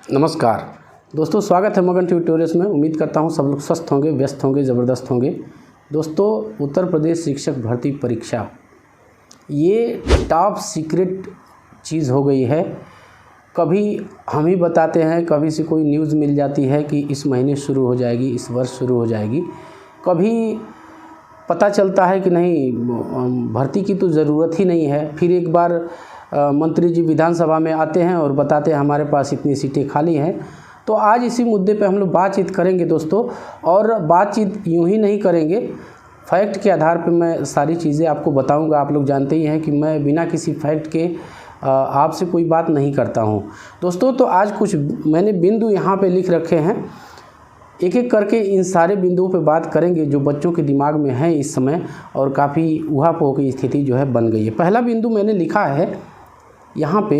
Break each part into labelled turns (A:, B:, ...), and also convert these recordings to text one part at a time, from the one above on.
A: नमस्कार दोस्तों, स्वागत है मगन ट्यूटोरियल्स में। उम्मीद करता हूँ सब लोग स्वस्थ होंगे, व्यस्त होंगे, ज़बरदस्त होंगे। दोस्तों, उत्तर प्रदेश शिक्षक भर्ती परीक्षा ये टॉप सीक्रेट चीज़ हो गई है। कभी हम ही बताते हैं, कभी से कोई न्यूज़ मिल जाती है कि इस महीने शुरू हो जाएगी, इस वर्ष शुरू हो जाएगी। कभी पता चलता है कि नहीं, भर्ती की तो ज़रूरत ही नहीं है। फिर एक बार मंत्री जी विधानसभा में आते हैं और बताते हैं हमारे पास इतनी सीटें खाली हैं। तो आज इसी मुद्दे पे हम लोग बातचीत करेंगे दोस्तों, और बातचीत यूं ही नहीं करेंगे, फैक्ट के आधार पे मैं सारी चीज़ें आपको बताऊंगा। आप लोग जानते ही हैं कि मैं बिना किसी फैक्ट के आपसे कोई बात नहीं करता हूं दोस्तों। तो आज कुछ मैंने बिंदु यहाँ पे लिख रखे हैं, एक एक करके इन सारे बिंदुओं पे बात करेंगे जो बच्चों के दिमाग में हैं इस समय, और काफ़ी ऊहापोह की स्थिति जो है बन गई है। पहला बिंदु मैंने लिखा है यहाँ पे,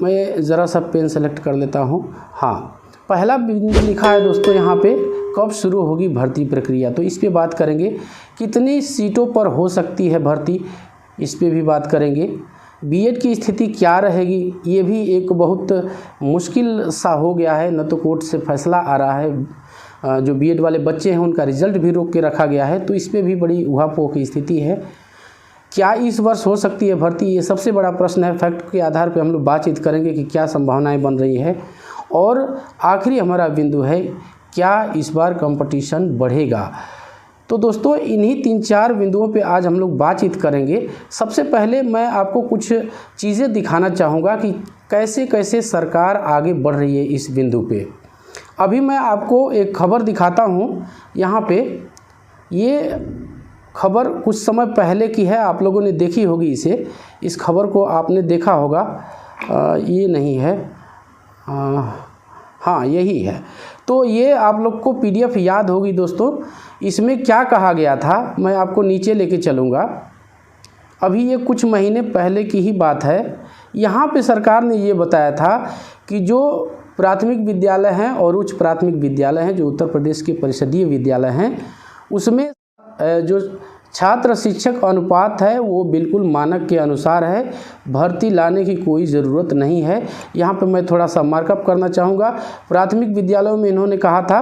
A: मैं ज़रा सा पेन सेलेक्ट कर लेता हूँ। हाँ, पहला बिंदु लिखा है दोस्तों यहाँ पे, कब शुरू होगी भर्ती प्रक्रिया। तो इस पे बात करेंगे। कितनी सीटों पर हो सकती है भर्ती, इस पे भी बात करेंगे। बीएड की स्थिति क्या रहेगी, ये भी एक बहुत मुश्किल सा हो गया है। न तो कोर्ट से फैसला आ रहा है, जो बीएड वाले बच्चे हैं उनका रिजल्ट भी रोक के रखा गया है। तो इस पे भी बड़ी ऊहापोह की स्थिति है। क्या इस वर्ष हो सकती है भर्ती, ये सबसे बड़ा प्रश्न है। फैक्ट के आधार पे हम लोग बातचीत करेंगे कि क्या संभावनाएं बन रही है। और आखिरी हमारा बिंदु है, क्या इस बार कंपटीशन बढ़ेगा। तो दोस्तों, इन्हीं 3-4 बिंदुओं पे आज हम लोग बातचीत करेंगे। सबसे पहले मैं आपको कुछ चीज़ें दिखाना चाहूँगा कि कैसे कैसे सरकार आगे बढ़ रही है इस बिंदु पे। अभी मैं आपको एक खबर दिखाता हूँ यहाँ पे। ये खबर कुछ समय पहले की है, आप लोगों ने देखी होगी इसे। इस खबर को आपने देखा होगा। ये नहीं है, हाँ यही है। तो ये आप लोग को पीडीएफ याद होगी दोस्तों। इसमें क्या कहा गया था, मैं आपको नीचे लेके चलूँगा। अभी ये कुछ महीने पहले की ही बात है। यहाँ पे सरकार ने ये बताया था कि जो प्राथमिक विद्यालय हैं और उच्च प्राथमिक विद्यालय हैं, जो उत्तर प्रदेश के परिषदीय विद्यालय हैं, उसमें जो छात्र शिक्षक अनुपात है वो बिल्कुल मानक के अनुसार है। भर्ती लाने की कोई ज़रूरत नहीं है। यहाँ पे मैं थोड़ा सा मार्कअप करना चाहूँगा। प्राथमिक विद्यालयों में इन्होंने कहा था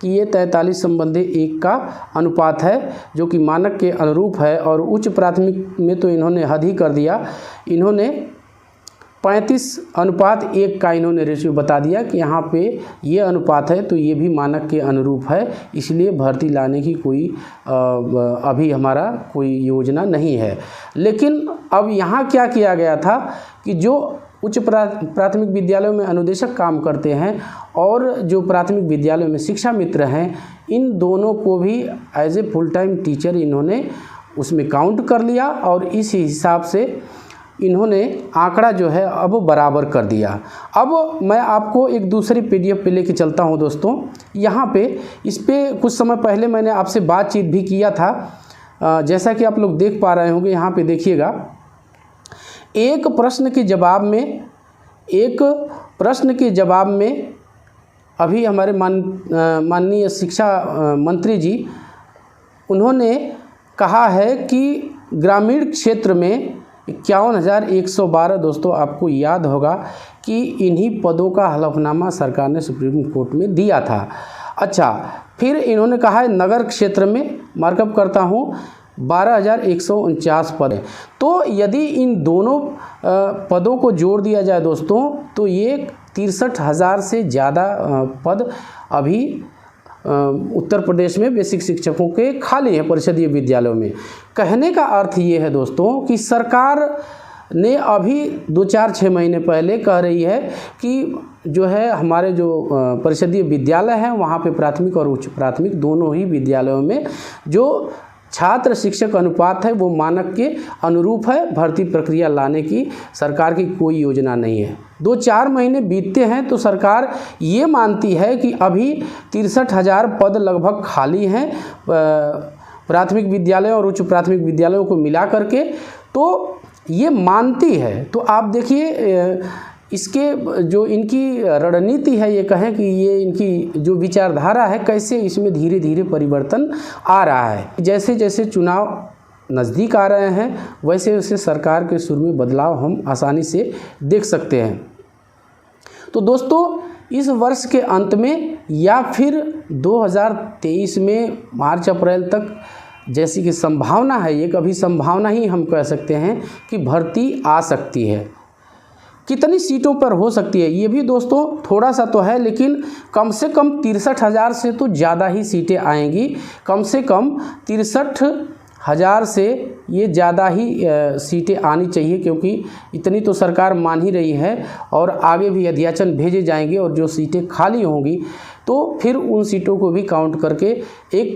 A: कि ये 43:1 का अनुपात है, जो कि मानक के अनुरूप है। और उच्च प्राथमिक में तो इन्होंने हद ही कर दिया। इन्होंने 35:1 का इन्होंने रेशियो बता दिया कि यहाँ पे ये अनुपात है, तो ये भी मानक के अनुरूप है। इसलिए भर्ती लाने की कोई अभी हमारा कोई योजना नहीं है। लेकिन अब यहाँ क्या किया गया था कि जो उच्च प्राथमिक विद्यालयों में अनुदेशक काम करते हैं और जो प्राथमिक विद्यालयों में शिक्षा मित्र हैं, इन दोनों को भी as a full time teacher इन्होंने उसमें काउंट कर लिया। और इस हिसाब से इन्होंने आंकड़ा जो है अब बराबर कर दिया। अब मैं आपको एक दूसरी पीडीएफ पे लेके चलता हूं दोस्तों। यहाँ पे इस पे कुछ समय पहले मैंने आपसे बातचीत भी किया था, जैसा कि आप लोग देख पा रहे होंगे। यहाँ पे देखिएगा, एक प्रश्न के जवाब में अभी हमारे माननीय शिक्षा मंत्री जी उन्होंने कहा है कि ग्रामीण क्षेत्र में 51,112, दोस्तों आपको याद होगा कि इन्हीं पदों का हलफनामा सरकार ने सुप्रीम कोर्ट में दिया था। अच्छा, फिर इन्होंने कहा है नगर क्षेत्र में, मार्कअप करता हूँ, 12,149 पद है। तो यदि इन दोनों पदों को जोड़ दिया जाए दोस्तों, तो ये 63,000 से ज़्यादा पद अभी उत्तर प्रदेश में बेसिक शिक्षकों के खाली हैं परिषदीय विद्यालयों में। कहने का अर्थ ये है दोस्तों कि सरकार ने अभी 2-4-6 महीने पहले कह रही है कि जो है हमारे जो परिषदीय विद्यालय हैं वहाँ पे प्राथमिक और उच्च प्राथमिक दोनों ही विद्यालयों में जो छात्र शिक्षक अनुपात है वो मानक के अनुरूप है। भर्ती प्रक्रिया लाने की सरकार की कोई योजना नहीं है। 2-4 महीने बीतते हैं तो सरकार ये मानती है कि अभी 63,000 पद लगभग खाली हैं प्राथमिक विद्यालयों और उच्च प्राथमिक विद्यालयों को मिला करके, तो ये मानती है। तो आप देखिए, इसके जो इनकी रणनीति है, ये कहें कि ये इनकी जो विचारधारा है, कैसे इसमें धीरे धीरे परिवर्तन आ रहा है। जैसे जैसे चुनाव नज़दीक आ रहे हैं वैसे वैसे सरकार के सुर में बदलाव हम आसानी से देख सकते हैं। तो दोस्तों इस वर्ष के अंत में या फिर 2023 में मार्च अप्रैल तक जैसी कि संभावना है, ये कभी संभावना ही हम कह सकते हैं कि भर्ती आ सकती है। कितनी सीटों पर हो सकती है ये भी दोस्तों थोड़ा सा तो है, लेकिन कम से कम 63,000 से तो ज़्यादा ही सीटें आएंगी। कम से कम 63,000 से ये ज़्यादा ही सीटें आनी चाहिए, क्योंकि इतनी तो सरकार मान ही रही है और आगे भी अध्याचन भेजे जाएंगे और जो सीटें खाली होंगी तो फिर उन सीटों को भी काउंट करके एक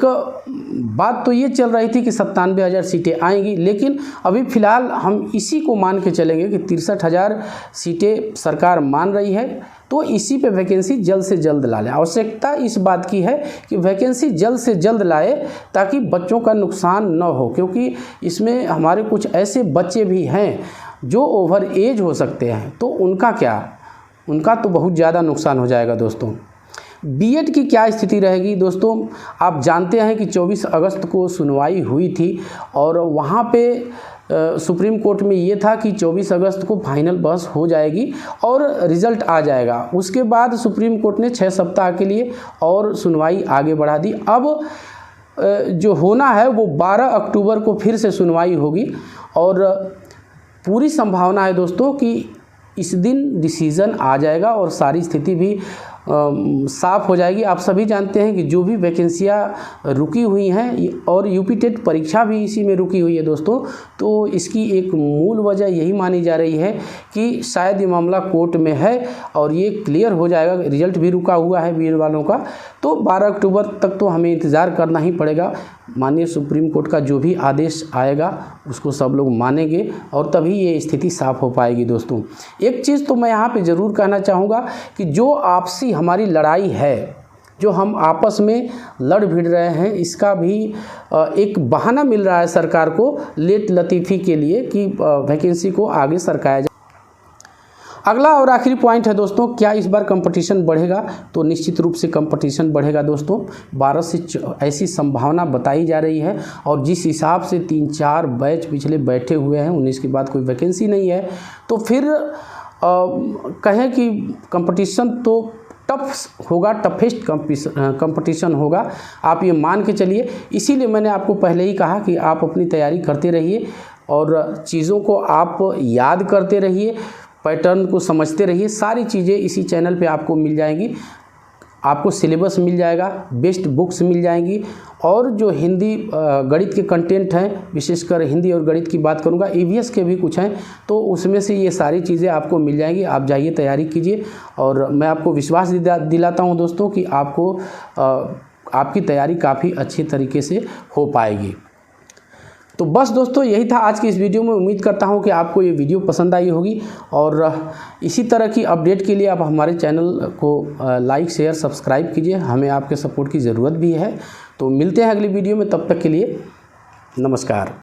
A: बात तो ये चल रही थी कि 97,000 सीटें आएंगी, लेकिन अभी फ़िलहाल हम इसी को मान के चलेंगे कि 63,000 सीटें सरकार मान रही है। तो इसी पे वैकेंसी जल्द से जल्द ला लें। आवश्यकता इस बात की है कि वैकेंसी जल्द से जल्द लाए ताकि बच्चों का नुकसान न हो, क्योंकि इसमें हमारे कुछ ऐसे बच्चे भी हैं जो ओवर एज हो सकते हैं, तो उनका क्या, उनका तो बहुत ज़्यादा नुकसान हो जाएगा। दोस्तों बीएड की क्या स्थिति रहेगी दोस्तों, आप जानते हैं कि 24 अगस्त को सुनवाई हुई थी और वहाँ पे सुप्रीम कोर्ट में ये था कि 24 अगस्त को फाइनल बहस हो जाएगी और रिज़ल्ट आ जाएगा। उसके बाद सुप्रीम कोर्ट ने 6 सप्ताह के लिए और सुनवाई आगे बढ़ा दी। अब जो होना है वो 12 अक्टूबर को फिर से सुनवाई होगी और पूरी संभावना है दोस्तों कि इस दिन डिसीज़न आ जाएगा और सारी स्थिति भी साफ हो जाएगी। आप सभी जानते हैं कि जो भी वैकेंसियाँ रुकी हुई हैं और यूपी टेट परीक्षा भी इसी में रुकी हुई है दोस्तों, तो इसकी एक मूल वजह यही मानी जा रही है कि शायद ये मामला कोर्ट में है और ये क्लियर हो जाएगा। रिजल्ट भी रुका हुआ है बीएड वालों का, तो 12 अक्टूबर तक तो हमें इंतज़ार करना ही पड़ेगा। माननीय सुप्रीम कोर्ट का जो भी आदेश आएगा उसको सब लोग मानेंगे और तभी ये स्थिति साफ हो पाएगी। दोस्तों एक चीज़ तो मैं यहाँ पे ज़रूर कहना चाहूँगा कि जो आपसी हमारी लड़ाई है, जो हम आपस में लड़ भिड़ रहे हैं, इसका भी एक बहाना मिल रहा है सरकार को लेट लतीफ़ी के लिए कि वैकेंसी को आगे सरकाया जाए। अगला और आखिरी पॉइंट है दोस्तों, क्या इस बार कंपटीशन बढ़ेगा? तो निश्चित रूप से कंपटीशन बढ़ेगा दोस्तों। 12 से ऐसी संभावना बताई जा रही है और जिस हिसाब से 3-4 बैच पिछले बैठे हुए हैं, 19 के बाद कोई वैकेंसी नहीं है, तो फिर कहें कि कंपटीशन तो टफ होगा, टफेस्ट कंपटीशन होगा, आप ये मान के चलिए। इसीलिए मैंने आपको पहले ही कहा कि आप अपनी तैयारी करते रहिए और चीज़ों को आप याद करते रहिए, पैटर्न को समझते रहिए। सारी चीज़ें इसी चैनल पे आपको मिल जाएंगी। आपको सिलेबस मिल जाएगा, बेस्ट बुक्स मिल जाएंगी और जो हिंदी गणित के कंटेंट हैं, विशेषकर हिंदी और गणित की बात करूंगा, ईवीएस के भी कुछ हैं, तो उसमें से ये सारी चीज़ें आपको मिल जाएंगी। आप जाइए तैयारी कीजिए और मैं आपको विश्वास दिलाता हूं दोस्तों कि आपको आपकी तैयारी काफ़ी अच्छी तरीके से हो पाएगी। तो बस दोस्तों यही था आज की इस वीडियो में। उम्मीद करता हूं कि आपको ये वीडियो पसंद आई होगी और इसी तरह की अपडेट के लिए आप हमारे चैनल को लाइक शेयर सब्सक्राइब कीजिए। हमें आपके सपोर्ट की ज़रूरत भी है। तो मिलते हैं अगली वीडियो में, तब तक के लिए नमस्कार।